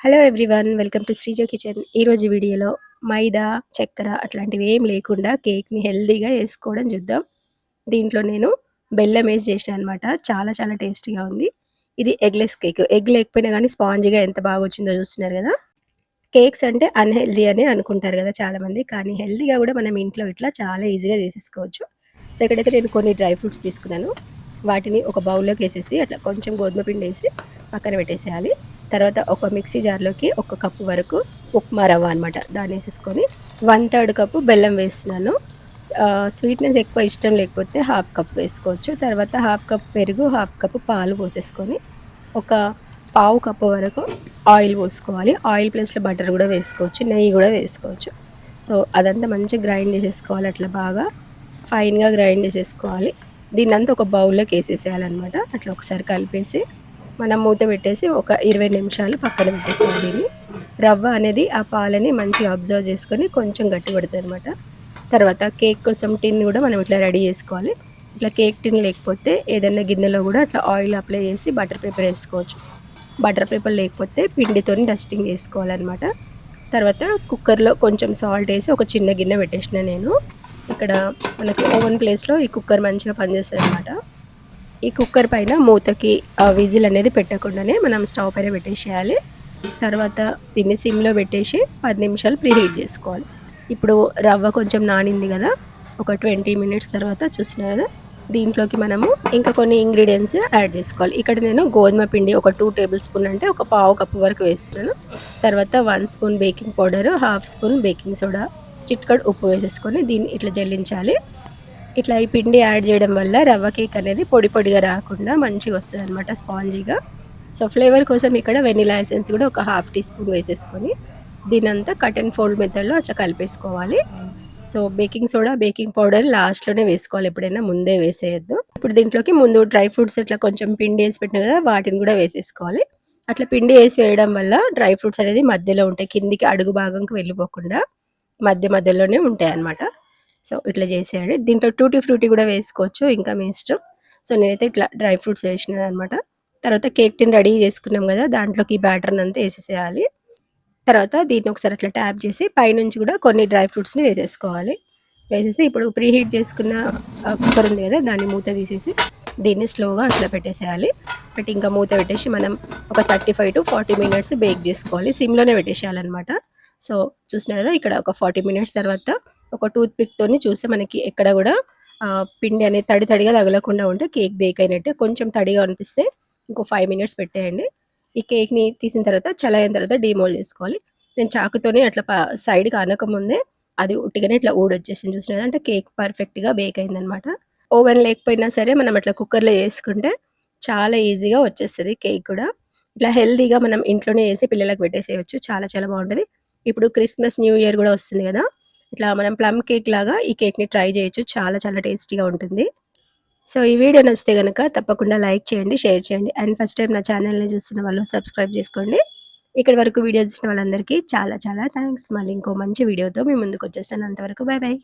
Hello everyone, welcome to Sreeja kitchen. ఈరోజు వీడియోలో మైదా, చక్కెర అట్లాంటివి ఏం లేకుండా కేక్ని హెల్తీగా వేసుకోవడం చూద్దాం. దీంట్లో నేను బెల్లం వేసి చేసిన అనమాట. చాలా చాలా టేస్టీగా ఉంది. ఇది ఎగ్లెస్ కేక్. ఎగ్ లేకపోయినా కానీ స్పాంజీగా ఎంత బాగా వచ్చిందో చూస్తున్నారు కదా. కేక్స్ అంటే అన్హెల్దీ అని అనుకుంటారు కదా చాలామంది, కానీ హెల్తీగా కూడా మనం ఇంట్లో ఇట్లా చాలా ఈజీగా చేసేసుకోవచ్చు. సో ఇక్కడైతే నేను కొన్ని డ్రై ఫ్రూట్స్ తీసుకున్నాను. వాటిని ఒక బౌల్లోకి వేసేసి అట్లా కొంచెం గోధుమ పిండి వేసి పక్కన పెట్టేసేయాలి. తర్వాత ఒక మిక్సీ జార్లోకి ఒక కప్పు వరకు ఉప్మా రవ్వ అనమాట, దాన్ని వేసేసుకొని 1/3 కప్పు బెల్లం వేస్తున్నాను. స్వీట్నెస్ ఎక్కువ ఇష్టం లేకపోతే హాఫ్ కప్ వేసుకోవచ్చు. తర్వాత హాఫ్ కప్ పెరుగు, హాఫ్ కప్పు పాలు పోసేసుకొని ఒక పావు కప్పు వరకు ఆయిల్ పోసుకోవాలి. ఆయిల్ ప్లేస్లో బటర్ కూడా వేసుకోవచ్చు, నెయ్యి కూడా వేసుకోవచ్చు. సో అదంతా మంచిగా గ్రైండ్ చేసేసుకోవాలి. అట్లా బాగా ఫైన్గా గ్రైండ్ చేసేసుకోవాలి. దీన్నంతా ఒక బౌల్లోకి వేసేసేయాలన్నమాట. అట్లా ఒకసారి కలిపేసి మనం మూత పెట్టేసి ఒక 20 నిమిషాలు పక్కన పెట్టేసేయాలి. దీన్ని రవ్వ అనేది ఆ పాలని మంచిగా అబ్జర్వ్ చేసుకొని కొంచెం గట్టి పడుతుంది అనమాట. తర్వాత కేక్ కోసం టిన్ కూడా మనం ఇట్లా రెడీ చేసుకోవాలి. ఇట్లా కేక్ టిన్ లేకపోతే ఏదైనా గిన్నెలో కూడా అట్లా ఆయిల్ అప్లై చేసి బటర్ పేపర్ వేసుకోవచ్చు. బటర్ పేపర్ లేకపోతే పిండితో డస్టింగ్ చేసుకోవాలన్నమాట. తర్వాత కుక్కర్లో కొంచెం సాల్ట్ వేసి ఒక చిన్న గిన్నె పెట్టేసిన నేను. ఇక్కడ మనకి ఓవెన్ ప్లేస్లో ఈ కుక్కర్ మంచిగా పనిచేస్తుంది అనమాట. ఈ కుక్కర్ పైన మూతకి విజిల్ అనేది పెట్టకుండానే మనం స్టవ్ పైన పెట్టేసేయాలి. తర్వాత దీన్ని సిమ్లో పెట్టేసి 10 నిమిషాలు ప్రీహీట్ చేసుకోవాలి. ఇప్పుడు రవ్వ కొంచెం నానింది కదా, ఒక 20 మినిట్స్ తర్వాత చూసినారు కదా, దీంట్లోకి మనము ఇంకా కొన్ని ఇంగ్రీడియంట్స్ యాడ్ చేసుకోవాలి. ఇక్కడ నేను గోధుమ పిండి ఒక 2 టేబుల్ స్పూన్ అంటే ఒక పావు కప్పు వరకు వేస్తున్నాను. తర్వాత 1 spoon baking powder, half spoon baking soda, చిటికెడు ఉప్పు వేసేసుకొని దీన్ని ఇట్లా జల్లించాలి. ఇట్లా ఈ పిండి యాడ్ చేయడం వల్ల రవ్వ కేక్ అనేది పొడి పొడిగా రాకుండా మంచిగా వస్తుంది అనమాట, స్పాంజీగా. సో ఫ్లేవర్ కోసం ఇక్కడ వెనిలా ఎసెన్స్ కూడా ఒక హాఫ్ టీ స్పూన్ వేసేసుకొని దీనంతా కట్ అండ్ ఫోల్డ్ మెథడ్లో అట్లా కలిపేసుకోవాలి. So baking soda, baking powder లాస్ట్లోనే వేసుకోవాలి, ఎప్పుడైనా ముందే వేసేయద్దు. ఇప్పుడు దీంట్లోకి ముందు డ్రై ఫ్రూట్స్ ఇట్లా కొంచెం పిండి వేసి పెట్టినా కదా, వాటిని కూడా వేసేసుకోవాలి. అట్లా పిండి వేసి వేయడం వల్ల డ్రై ఫ్రూట్స్ అనేది మధ్యలో ఉంటాయి, కిందికి అడుగు భాగంకి వెళ్ళిపోకుండా మధ్య మధ్యలోనే ఉంటాయి అన్నమాట. సో ఇట్లా చేసేయండి. దీంట్లో టూటీ ఫ్రూటీ కూడా వేసుకోవచ్చు, ఇంకా మీ ఇష్టం. సో నేనైతే ఇట్లా డ్రై ఫ్రూట్స్ వేసినాను అనమాట. తర్వాత కేక్ టిన్ రెడీ చేసుకున్నాం కదా, దాంట్లోకి ఈ బ్యాటర్ని అంతా వేసేసేయాలి. తర్వాత దీన్ని ఒకసారి అట్లా ట్యాప్ చేసి పైనుంచి కూడా కొన్ని డ్రై ఫ్రూట్స్ని వేసేసుకోవాలి. వేసేసి ఇప్పుడు ప్రీహీట్ చేసుకున్న కుక్కర్ ఉంది కదా, దాన్ని మూత తీసేసి దీన్ని స్లోగా అట్లా పెట్టేసేయాలి. పెట్టి ఇంకా మూత పెట్టేసి మనం ఒక 35 to 40 మినిట్స్ బేక్ చేసుకోవాలి. సిమ్లోనే పెట్టేసేయాలన్నమాట. సో చూసినా కదా, ఇక్కడ ఒక 40 మినిట్స్ తర్వాత ఒక టూత్ పిక్తోని చూస్తే మనకి ఎక్కడ కూడా పిండి అనేది తడి తడిగా తగలకుండా ఉంటే కేక్ బేక్ అయినట్టే. కొంచెం తడిగా అనిపిస్తే ఇంకో 5 మినిట్స్ పెట్టేయండి. ఈ కేక్ని తీసిన తర్వాత చల్లైన తర్వాత డీమోల్డ్ చేసుకోవాలి. నేను చాకుతోని అట్లా సైడ్కి అనకముందే అది ఉట్టిగానే ఇట్లా ఊడొచ్చేసింది. చూసినది అంటే కేక్ పర్ఫెక్ట్గా బేక్ అయిందనమాట. ఓవెన్ లేకపోయినా సరే మనం అట్లా కుక్కర్లో వేసుకుంటే చాలా ఈజీగా వచ్చేస్తుంది కేక్ కూడా. ఇట్లా హెల్తీగా మనం ఇంట్లోనే వేసి పిల్లలకు పెట్టేసేయచ్చు, చాలా చాలా బాగుంటుంది. ఇప్పుడు క్రిస్మస్, న్యూ ఇయర్ కూడా వస్తుంది కదా, ఇట్లా మనం ప్లమ్ కేక్ లాగా ఈ కేక్ని ట్రై చేయొచ్చు, చాలా చాలా టేస్టీగా ఉంటుంది. సో ఈ వీడియో నచ్చితే కనుక తప్పకుండా లైక్ చేయండి, షేర్ చేయండి. అండ్ ఫస్ట్ టైం నా ఛానల్ని చూస్తున్న వాళ్ళు సబ్స్క్రైబ్ చేసుకోండి. ఇక్కడ వరకు వీడియో చూసిన వాళ్ళందరికీ చాలా చాలా థ్యాంక్స్. మళ్ళీ ఇంకో మంచి వీడియోతో మీ ముందుకు వచ్చేస్తాను. అంతవరకు బాయ్ బాయ్.